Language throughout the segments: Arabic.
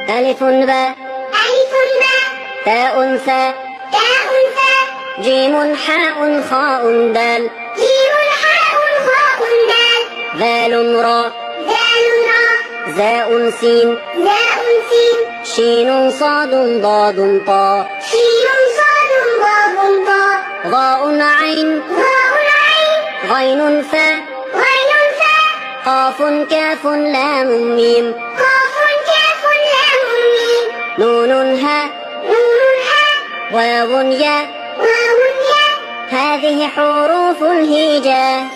ألف باء تاء ثاء جيم حاء خاء دال ذال راء زاء سين شين صاد ضاد طاء ضاء عين غين فاء قاف كاف لام ميم نون هاء واو ياء هذه حروف الهجاء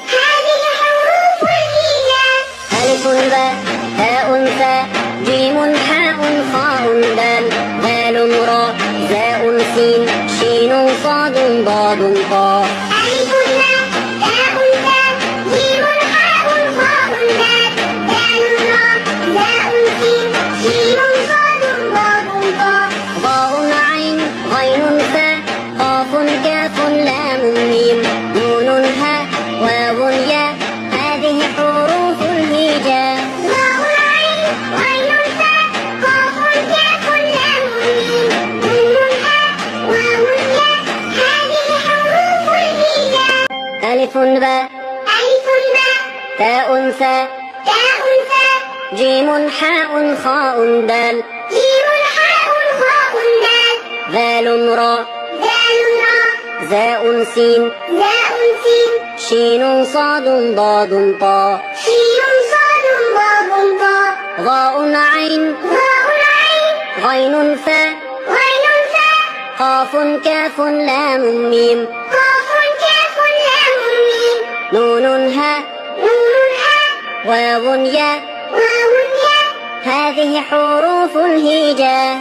ألف باء تاء ثاء جيم حاء خاء دال ذال راء زاء سين شين صاد ضاد طاء ضاء عين غين فاء قاف كاف لام ميم نون هاء واو ياء هذه حروف الهجاء ألف باء تاء ثاء جيم حاء خاء دال ذال راء زاء سين شين صاد ضاد طاء ضاء عين غين فاء قاف كاف لام ميم نون هاء واو ياء هذه حروف الهجاء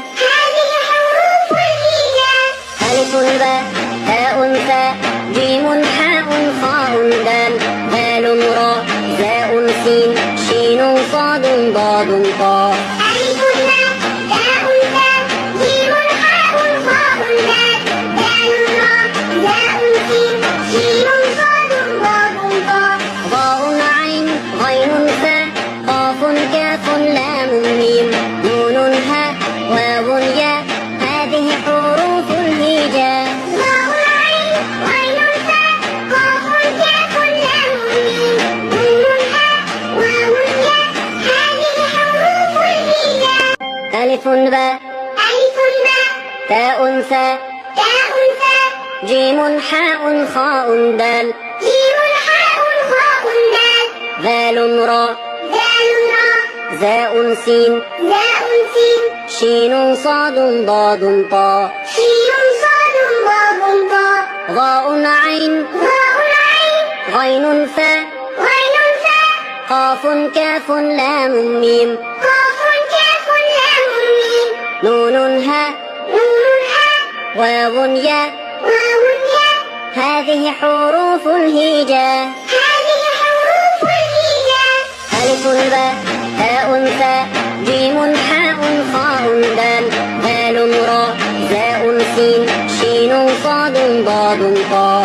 ألف باء تاء ثاء جيم حاء خاء دال ذال راء زاء سين شين صاد ضاد طاء ضاء عين غين فاء قاف كاف لام ميم نون هاء واو ياء هذه حروف الهجاء ألف باء تاء ثاء جيم حاء خاء دال ذال راء زاء سين شين صاد ضاد طاء ضاء عين غين فاء قاف كاف لام ميم نون هاء واو ياء هذه حروف الهجاء ألف باء تاء ثاء جيم حاء خاء دال ذال راء زاء سين شين صاد ضاد طاء